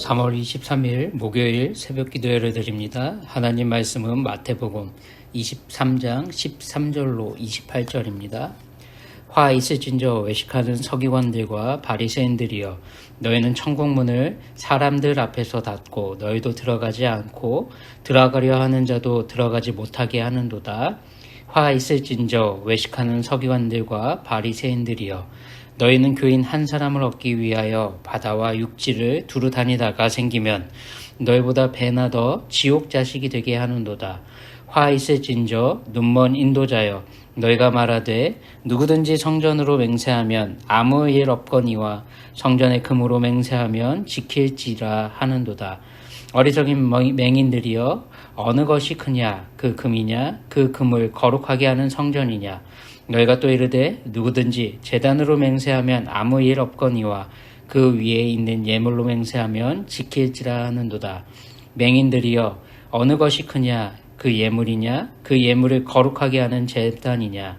3월 23일 목요일 새벽 기도 예를 드립니다. 하나님 말씀은 마태복음 23장 13절로 28절입니다. 화 있을진저 외식하는 서기관들과 바리새인들이여, 너희는 천국문을 사람들 앞에서 닫고 너희도 들어가지 않고 들어가려 하는 자도 들어가지 못하게 하는도다. 화 있을진저 외식하는 서기관들과 바리새인들이여, 너희는 교인 한 사람을 얻기 위하여 바다와 육지를 두루 다니다가 생기면 너희보다 배나 더 지옥 자식이 되게 하는도다. 화 있을진저 눈먼 인도자여, 너희가 말하되 누구든지 성전으로 맹세하면 아무 일 없거니와 성전의 금으로 맹세하면 지킬지라 하는도다. 어리석인 맹인들이여, 어느 것이 크냐, 그 금이냐, 그 금을 거룩하게 하는 성전이냐. 너희가 또 이르되 누구든지 제단으로 맹세하면 아무 일 없거니와 그 위에 있는 예물로 맹세하면 지킬지라 하는도다. 맹인들이여, 어느 것이 크냐, 그 예물이냐, 그 예물을 거룩하게 하는 제단이냐.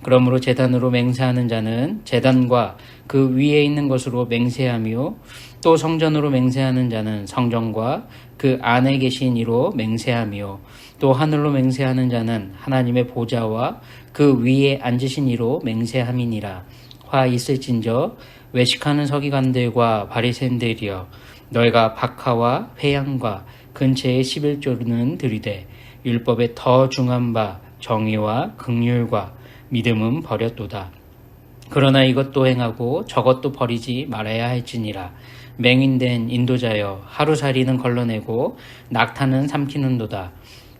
그러므로 제단으로 맹세하는 자는 제단과 그 위에 있는 것으로 맹세하며, 또 성전으로 맹세하는 자는 성전과 그 안에 계신 이로 맹세하며, 또 하늘로 맹세하는 자는 하나님의 보좌와 그 위에 앉으신 이로 맹세함이니라. 화 있을진저 외식하는 서기관들과 바리새인들이여, 너희가 박하와 회양과 근처의 11조는 들이되 율법에 더 중한 바 정의와 긍휼과 믿음은 버렸도다. 그러나 이것도 행하고 저것도 버리지 말아야 할지니라. 맹인된 인도자여, 하루살이는 걸러내고 낙타는 삼키는도다.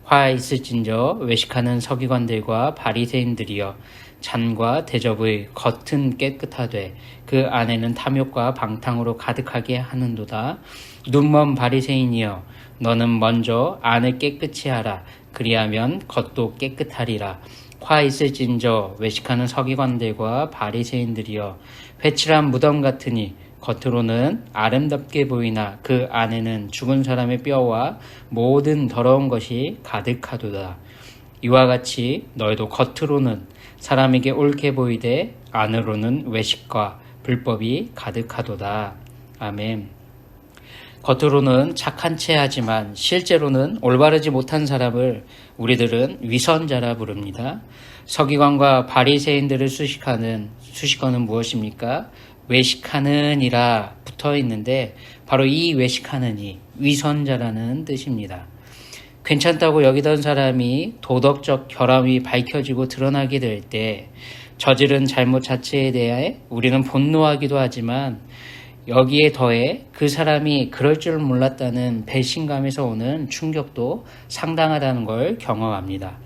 화 있을진저 외식하는 서기관들과 바리새인들이여, 잔과 대접의 겉은 깨끗하되 그 안에는 탐욕과 방탕으로 가득하게 하는도다. 눈먼 바리새인이여, 너는 먼저 안을 깨끗이 하라. 그리하면 겉도 깨끗하리라. 화 있을진저 외식하는 서기관들과 바리새인들이여, 회칠한 무덤 같으니 겉으로는 아름답게 보이나 그 안에는 죽은 사람의 뼈와 모든 더러운 것이 가득하도다. 이와 같이 너희도 겉으로는 사람에게 옳게 보이되 안으로는 외식과 불법이 가득하도다. 아멘. 겉으로는 착한 체 하지만 실제로는 올바르지 못한 사람을 우리들은 위선자라 부릅니다. 서기관과 바리새인들을 수식어는 무엇입니까? 외식하는 이라 붙어 있는데, 바로 이 외식하는 이, 위선자라는 뜻입니다. 괜찮다고 여기던 사람이 도덕적 결함이 밝혀지고 드러나게 될 때 저지른 잘못 자체에 대해 우리는 분노하기도 하지만, 여기에 더해 그 사람이 그럴 줄 몰랐다는 배신감에서 오는 충격도 상당하다는 걸 경험합니다.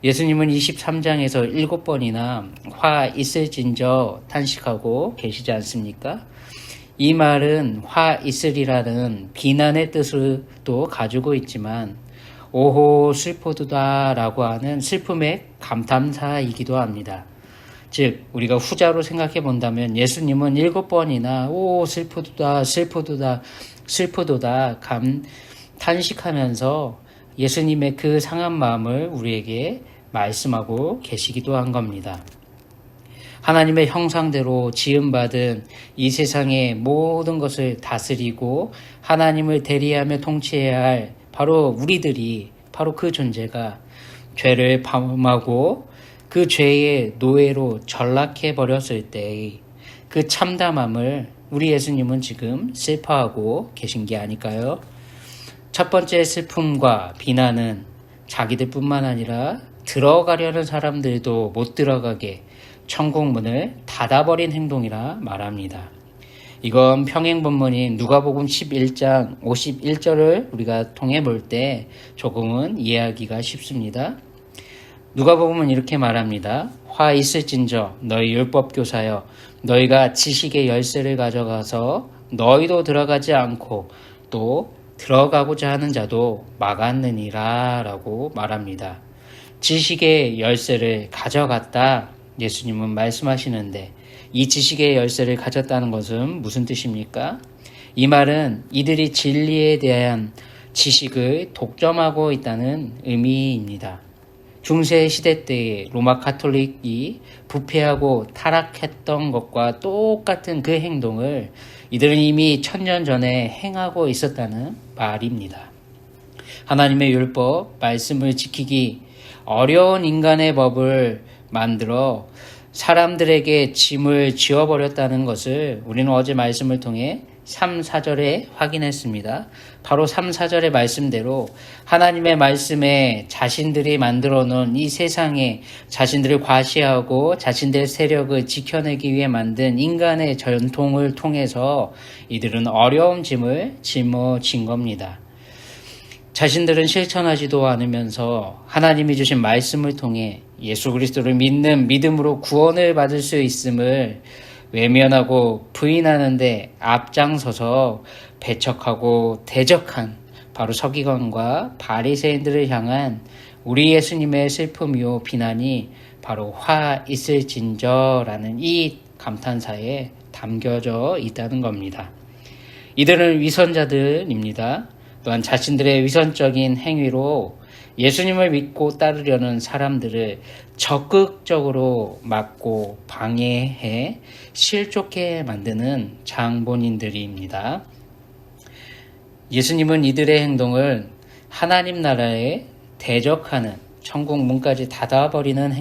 예수님은 23장에서 7번이나 화 있을진저 탄식하고 계시지 않습니까? 이 말은 화 있으리라는 비난의 뜻을 또 가지고 있지만, 오호 슬퍼도다 라고 하는 슬픔의 감탄사이기도 합니다. 즉, 우리가 후자로 생각해 본다면 예수님은 7번이나 오 슬퍼도다 슬퍼도다 슬퍼도다 탄식하면서 예수님의 그 상한 마음을 우리에게 말씀하고 계시기도 한 겁니다. 하나님의 형상대로 지음받은 이 세상의 모든 것을 다스리고 하나님을 대리하며 통치해야 할 바로 우리들이, 바로 그 존재가 죄를 범하고 그 죄의 노예로 전락해 버렸을 때의 그 참담함을 우리 예수님은 지금 슬퍼하고 계신 게 아닐까요? 첫 번째 슬픔과 비난은 자기들뿐만 아니라 들어가려는 사람들도 못 들어가게 천국 문을 닫아버린 행동이라 말합니다. 이건 평행본문인 누가복음 11장 51절을 우리가 통해 볼 때 조금은 이해하기가 쉽습니다. 누가복음은 이렇게 말합니다. 화 있을진저 너희 율법교사여, 너희가 지식의 열쇠를 가져가서 너희도 들어가지 않고 또 들어가고자 하는 자도 막았느니라 라고 말합니다. 지식의 열쇠를 가져갔다 예수님은 말씀하시는데, 이 지식의 열쇠를 가졌다는 것은 무슨 뜻입니까? 이 말은 이들이 진리에 대한 지식을 독점하고 있다는 의미입니다. 중세 시대 때의 로마 가톨릭이 부패하고 타락했던 것과 똑같은 그 행동을 이들은 이미 1000년 전에 행하고 있었다는 말입니다. 하나님의 율법, 말씀을 지키기 어려운 인간의 법을 만들어 사람들에게 짐을 지어버렸다는 것을 우리는 어제 말씀을 통해 3, 4절에 확인했습니다. 바로 3, 4절의 말씀대로 하나님의 말씀에 자신들이 만들어 놓은 이 세상에 자신들을 과시하고 자신들의 세력을 지켜내기 위해 만든 인간의 전통을 통해서 이들은 어려운 짐을 짊어진 겁니다. 자신들은 실천하지도 않으면서 하나님이 주신 말씀을 통해 예수 그리스도를 믿는 믿음으로 구원을 받을 수 있음을 외면하고 부인하는데 앞장서서 배척하고 대적한 바로 서기관과 바리새인들을 향한 우리 예수님의 슬픔이요 비난이 바로 화 있을진저라는 이 감탄사에 담겨져 있다는 겁니다. 이들은 위선자들입니다. 또한 자신들의 위선적인 행위로 예수님을 믿고 따르려는 사람들을 적극적으로 막고 방해해 실족해 만드는 장본인들입니다. 예수님은 이들의 행동을 하나님 나라에 대적하는 천국 문까지 닫아버리는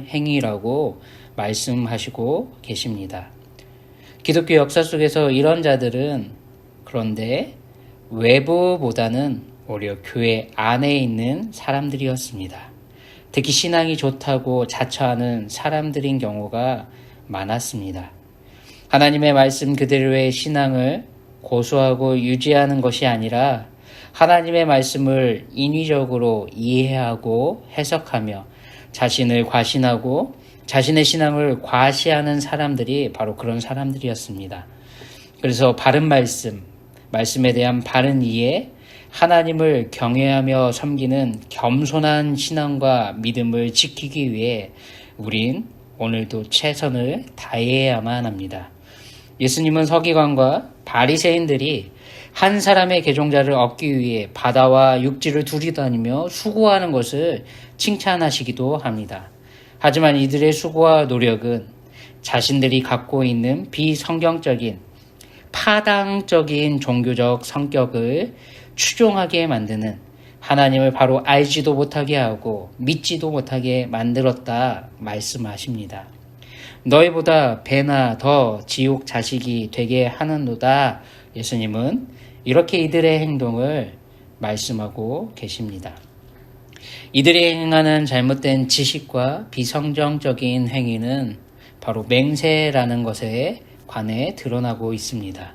행위라고 말씀하시고 계십니다. 기독교 역사 속에서 이런 자들은 그런데 외부보다는 오히려 교회 안에 있는 사람들이었습니다. 특히 신앙이 좋다고 자처하는 사람들인 경우가 많았습니다. 하나님의 말씀 그대로의 신앙을 고수하고 유지하는 것이 아니라 하나님의 말씀을 인위적으로 이해하고 해석하며 자신을 과신하고 자신의 신앙을 과시하는 사람들이 바로 그런 사람들이었습니다. 그래서 바른 말씀에 대한 바른 이해, 하나님을 경외하며 섬기는 겸손한 신앙과 믿음을 지키기 위해 우린 오늘도 최선을 다해야만 합니다. 예수님은 서기관과 바리새인들이 한 사람의 계종자를 얻기 위해 바다와 육지를 두리다니며 수고하는 것을 칭찬하시기도 합니다. 하지만 이들의 수고와 노력은 자신들이 갖고 있는 비성경적인 파당적인 종교적 성격을 추종하게 만드는 하나님을 바로 알지도 못하게 하고 믿지도 못하게 만들었다 말씀하십니다. 너희보다 배나 더 지옥 자식이 되게 하는도다. 예수님은 이렇게 이들의 행동을 말씀하고 계십니다. 이들이 행하는 잘못된 지식과 비성경적인 행위는 바로 맹세라는 것에 관해 드러나고 있습니다.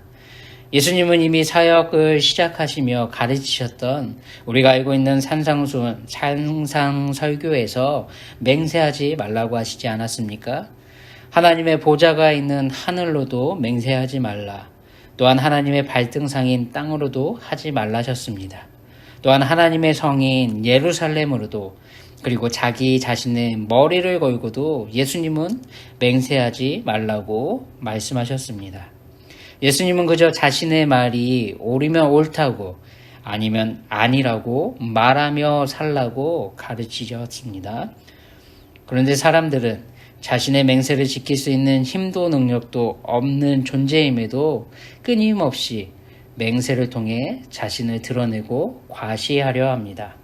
예수님은 이미 사역을 시작하시며 가르치셨던 우리가 알고 있는 산상수훈, 산상설교에서 맹세하지 말라고 하시지 않았습니까? 하나님의 보좌가 있는 하늘로도 맹세하지 말라. 또한 하나님의 발등상인 땅으로도 하지 말라셨습니다. 또한 하나님의 성인 예루살렘으로도 그리고 자기 자신의 머리를 걸고도 예수님은 맹세하지 말라고 말씀하셨습니다. 예수님은 그저 자신의 말이 옳으면 옳다고 아니면 아니라고 말하며 살라고 가르치셨습니다. 그런데 사람들은 자신의 맹세를 지킬 수 있는 힘도 능력도 없는 존재임에도 끊임없이 맹세를 통해 자신을 드러내고 과시하려 합니다.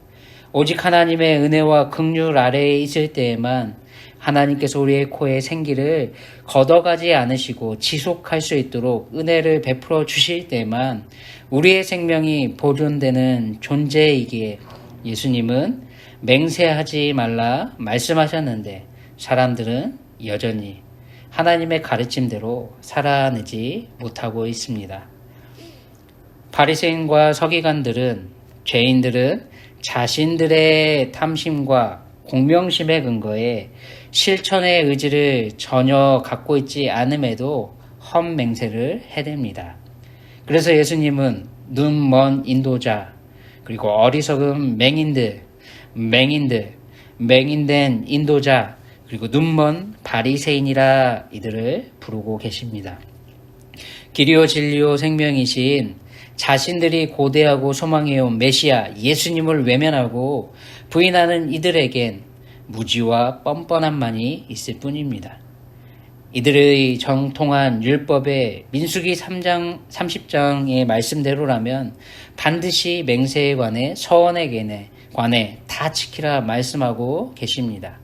오직 하나님의 은혜와 긍휼 아래에 있을 때에만 하나님께서 우리의 코에 생기를 걷어가지 않으시고 지속할 수 있도록 은혜를 베풀어 주실 때만 우리의 생명이 보존되는 존재이기에 예수님은 맹세하지 말라 말씀하셨는데 사람들은 여전히 하나님의 가르침대로 살아내지 못하고 있습니다. 바리새인과 서기관들은 죄인들은 자신들의 탐심과 공명심의 근거에 실천의 의지를 전혀 갖고 있지 않음에도 헛맹세를 해댑니다. 그래서 예수님은 눈먼 인도자 그리고 어리석은 맹인된 인도자 그리고 눈먼 바리새인이라 이들을 부르고 계십니다. 길이요 진리요 생명이신 자신들이 고대하고 소망해온 메시아 예수님을 외면하고 부인하는 이들에겐 무지와 뻔뻔함만이 있을 뿐입니다. 이들의 정통한 율법의 민수기 3장 30장의 말씀대로라면 반드시 맹세에 관해 서원에 관해 다 지키라 말씀하고 계십니다.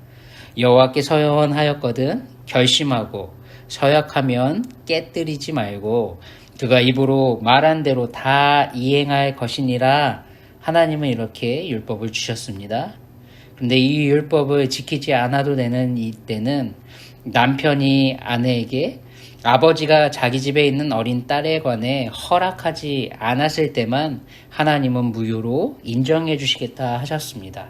여호와께 서원하였거든 결심하고 서약하면 깨뜨리지 말고 그가 입으로 말한 대로 다 이행할 것이니라. 하나님은 이렇게 율법을 주셨습니다. 그런데 이 율법을 지키지 않아도 되는 이때는 남편이 아내에게 아버지가 자기 집에 있는 어린 딸에 관해 허락하지 않았을 때만 하나님은 무효로 인정해 주시겠다 하셨습니다.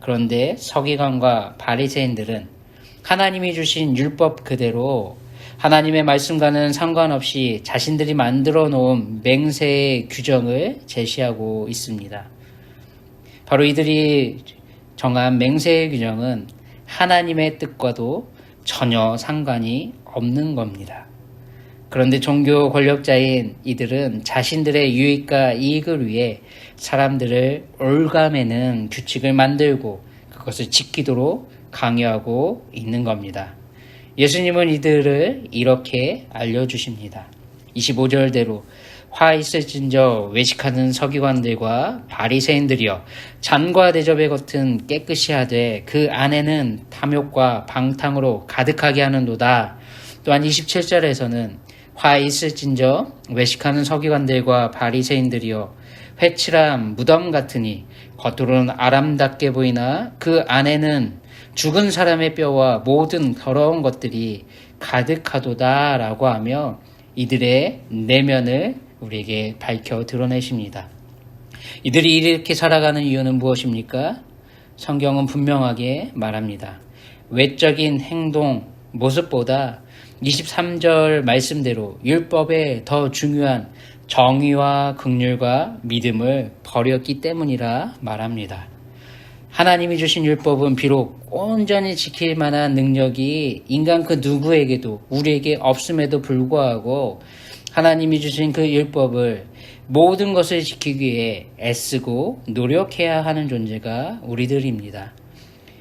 그런데 서기관과 바리새인들은 하나님이 주신 율법 그대로 하나님의 말씀과는 상관없이 자신들이 만들어 놓은 맹세의 규정을 제시하고 있습니다. 바로 이들이 정한 맹세의 규정은 하나님의 뜻과도 전혀 상관이 없는 겁니다. 그런데 종교 권력자인 이들은 자신들의 유익과 이익을 위해 사람들을 올가매는 규칙을 만들고 그것을 지키도록 강요하고 있는 겁니다. 예수님은 이들을 이렇게 알려주십니다. 25절대로 화 있을진저 외식하는 서기관들과 바리새인들이여 잔과 대접의 겉은 깨끗이 하되 그 안에는 탐욕과 방탕으로 가득하게 하는도다. 또한 27절에서는 화 있을진저 외식하는 서기관들과 바리새인들이여 회칠한 무덤 같으니 겉으로는 아름답게 보이나 그 안에는 죽은 사람의 뼈와 모든 더러운 것들이 가득하도다 라고 하며 이들의 내면을 우리에게 밝혀 드러내십니다. 이들이 이렇게 살아가는 이유는 무엇입니까? 성경은 분명하게 말합니다. 외적인 행동, 모습보다 23절 말씀대로 율법에 더 중요한 정의와 긍휼과 믿음을 버렸기 때문이라 말합니다. 하나님이 주신 율법은 비록 온전히 지킬 만한 능력이 인간 그 누구에게도 우리에게 없음에도 불구하고 하나님이 주신 그 율법을 모든 것을 지키기 위해 애쓰고 노력해야 하는 존재가 우리들입니다.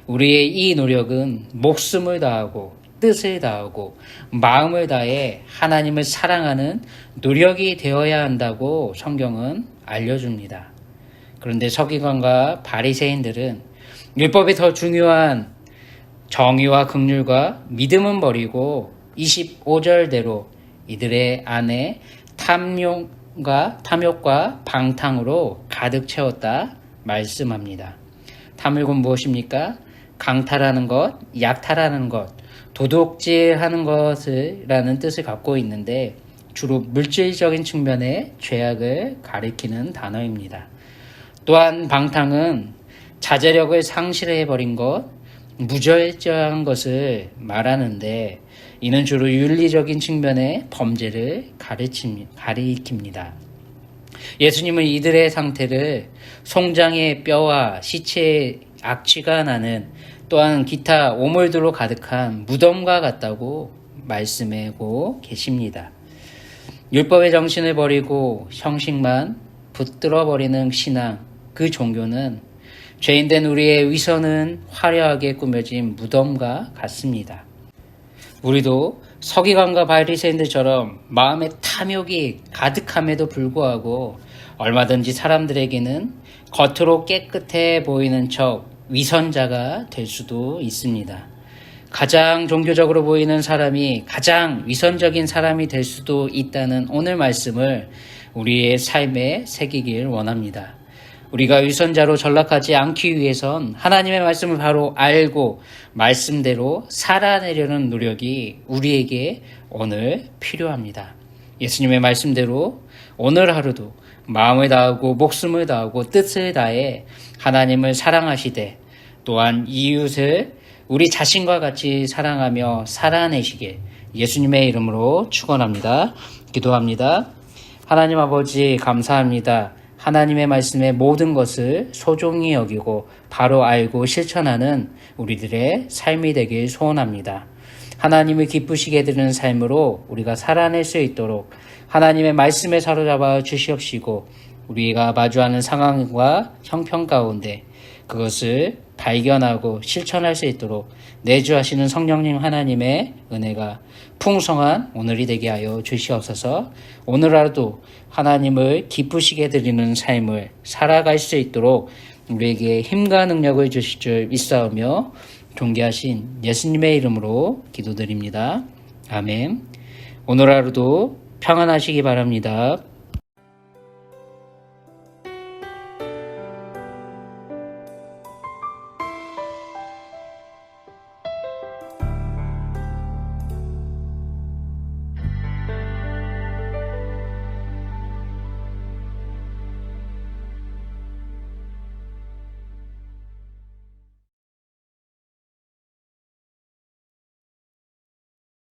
우리의 이 노력은 목숨을 다하고 뜻을 다하고 마음을 다해 하나님을 사랑하는 노력이 되어야 한다고 성경은 알려줍니다. 그런데 서기관과 바리새인들은 율법이 더 중요한 정의와 긍휼과 믿음은 버리고 25절대로 이들의 안에 탐욕과 방탕으로 가득 채웠다 말씀합니다. 탐욕은 무엇입니까? 강탈하는 것, 약탈하는 것, 도둑질하는 것이라는 뜻을 갖고 있는데 주로 물질적인 측면의 죄악을 가리키는 단어입니다. 또한 방탕은 자제력을 상실해버린 것, 무절제한 것을 말하는데 이는 주로 윤리적인 측면의 범죄를 가리킵니다. 예수님은 이들의 상태를 송장의 뼈와 시체의 악취가 나는 또한 기타 오물들로 가득한 무덤과 같다고 말씀하고 계십니다. 율법의 정신을 버리고 형식만 붙들어버리는 신앙, 그 종교는 죄인된 우리의 위선은 화려하게 꾸며진 무덤과 같습니다. 우리도 서기관과 바리새인들처럼 마음의 탐욕이 가득함에도 불구하고 얼마든지 사람들에게는 겉으로 깨끗해 보이는 척 위선자가 될 수도 있습니다. 가장 종교적으로 보이는 사람이 가장 위선적인 사람이 될 수도 있다는 오늘 말씀을 우리의 삶에 새기길 원합니다. 우리가 위선자로 전락하지 않기 위해선 하나님의 말씀을 바로 알고 말씀대로 살아내려는 노력이 우리에게 오늘 필요합니다. 예수님의 말씀대로 오늘 하루도 마음을 다하고 목숨을 다하고 뜻을 다해 하나님을 사랑하시되 또한 이웃을 우리 자신과 같이 사랑하며 살아내시길 예수님의 이름으로 축원합니다. 기도합니다. 하나님 아버지 감사합니다. 하나님의 말씀의 모든 것을 소중히 여기고 바로 알고 실천하는 우리들의 삶이 되길 소원합니다. 하나님을 기쁘시게 드리는 삶으로 우리가 살아낼 수 있도록 하나님의 말씀에 사로잡아 주시옵시고 우리가 마주하는 상황과 형편 가운데 그것을 발견하고 실천할 수 있도록 내주하시는 성령님 하나님의 은혜가 풍성한 오늘이 되게 하여 주시옵소서. 오늘 하루도 하나님을 기쁘시게 드리는 삶을 살아갈 수 있도록 우리에게 힘과 능력을 주실 줄 믿사오며 존귀하신 예수님의 이름으로 기도드립니다. 아멘. 오늘 하루도 평안하시기 바랍니다.